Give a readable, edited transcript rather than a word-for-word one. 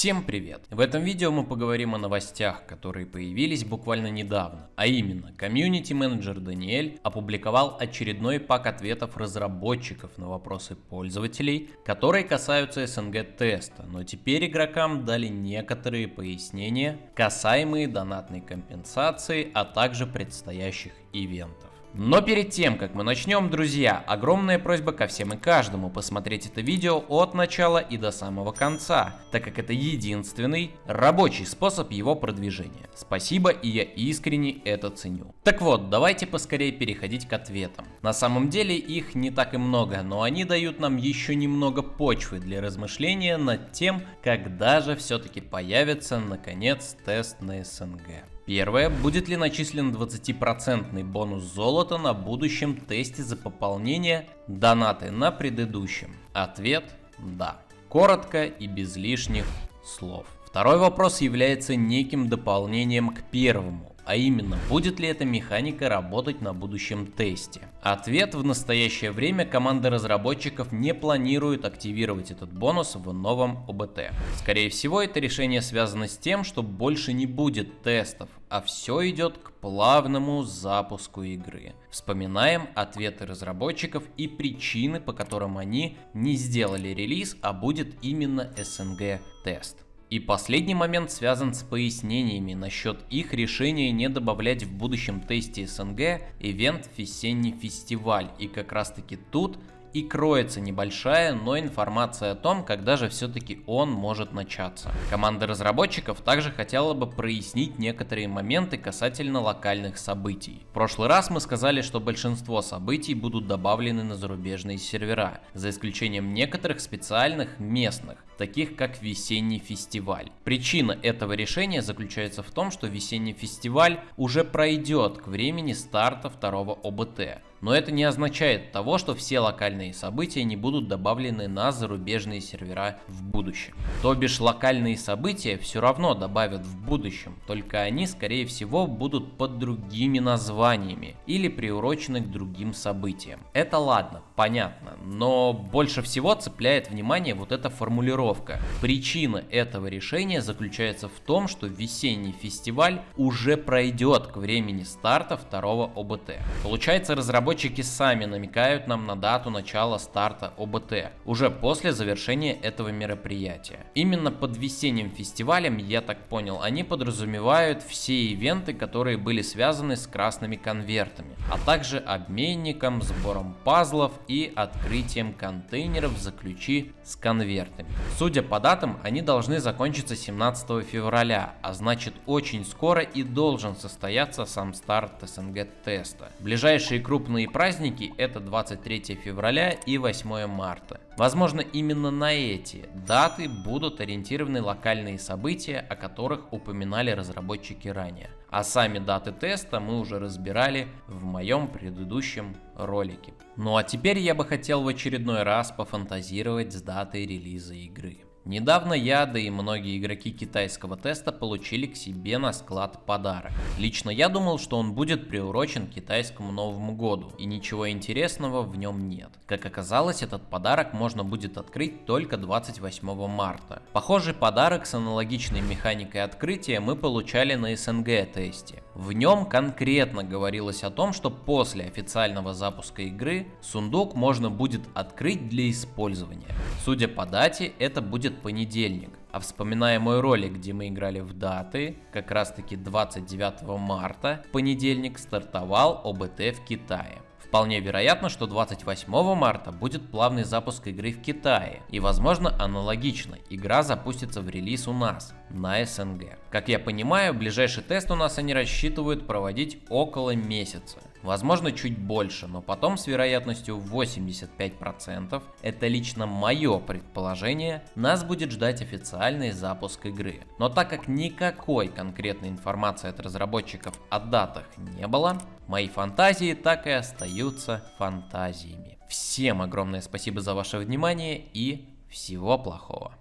Всем привет! В этом видео мы поговорим о новостях, которые появились буквально недавно. А именно, комьюнити-менеджер Даниэль опубликовал очередной пак ответов разработчиков на вопросы пользователей, которые касаются СНГ теста, но теперь игрокам дали некоторые пояснения, касаемые донатной компенсации, а также предстоящих ивентов. Но перед тем, как мы начнем, друзья, огромная просьба ко всем и каждому посмотреть это видео от начала и до самого конца, так как это единственный рабочий способ его продвижения. Спасибо, и я искренне это ценю. Так вот, давайте поскорее переходить к ответам. На самом деле их не так и много, но они дают нам еще немного почвы для размышления над тем, когда же все-таки появится наконец тест на СНГ. Первое. Будет ли начислен 20% бонус золота на будущем тесте за пополнение донаты на предыдущем? Ответ – да. Коротко и без лишних слов. Второй вопрос является неким дополнением к первому. А именно, будет ли эта механика работать на будущем тесте? Ответ: в настоящее время команда разработчиков не планирует активировать этот бонус в новом ОБТ. Скорее всего, это решение связано с тем, что больше не будет тестов, а все идет к плавному запуску игры. Вспоминаем ответы разработчиков и причины, по которым они не сделали релиз, а будет именно СНГ тест. И последний момент связан с пояснениями насчет их решения не добавлять в будущем тесте СНГ ивент «Весенний фестиваль». И как раз таки тут и кроется небольшая, но информация о том, когда же все-таки он может начаться. Команда разработчиков также хотела бы прояснить некоторые моменты касательно локальных событий. В прошлый раз мы сказали, что большинство событий будут добавлены на зарубежные сервера, за исключением некоторых специальных местных, таких как весенний фестиваль. Причина этого решения заключается в том, что весенний фестиваль уже пройдет к времени старта второго ОБТ. Но это не означает того, что все локальные события не будут добавлены на зарубежные сервера в будущем. То бишь локальные события все равно добавят в будущем, только они скорее всего будут под другими названиями или приурочены к другим событиям. Это ладно, понятно, но больше всего цепляет внимание вот эта формулировка. Причина этого решения заключается в том, что весенний фестиваль уже пройдет к времени старта второго ОБТ. Получается, разработчики сами намекают нам на дату начала старта ОБТ, уже после завершения этого мероприятия. Именно под весенним фестивалем, я так понял, они подразумевают все ивенты, которые были связаны с красными конвертами, а также обменником, сбором пазлов и открытием контейнеров за ключи с конвертами. Судя по датам, они должны закончиться 17 февраля, а значит очень скоро и должен состояться сам старт СНГ теста. Ближайшие крупные праздники — это 23 февраля и 8 марта. Возможно, именно на эти даты будут ориентированы локальные события, о которых упоминали разработчики ранее. А сами даты теста мы уже разбирали в моем предыдущем ролике. Ну а теперь я бы хотел в очередной раз пофантазировать с датой релиза игры. Недавно я, да и многие игроки китайского теста получили к себе на склад подарок. Лично я думал, что он будет приурочен к китайскому Новому году, и ничего интересного в нем нет. Как оказалось, этот подарок можно будет открыть только 28 марта. Похожий подарок с аналогичной механикой открытия мы получали на СНГ тесте. В нем конкретно говорилось о том, что после официального запуска игры сундук можно будет открыть для использования. Судя по дате, это будет понедельник. А вспоминая мой ролик, где мы играли в даты, как раз таки 29 марта, понедельник, стартовал ОБТ в Китае. Вполне вероятно, что 28 марта будет плавный запуск игры в Китае, и возможно аналогично, игра запустится в релиз у нас, на СНГ. Как я понимаю, ближайший тест у нас они рассчитывают проводить около месяца. Возможно чуть больше, но потом с вероятностью 85%, это лично мое предположение, нас будет ждать официальный запуск игры. Но так как никакой конкретной информации от разработчиков о датах не было, мои фантазии так и остаются фантазиями. Всем огромное спасибо за ваше внимание и всего плохого.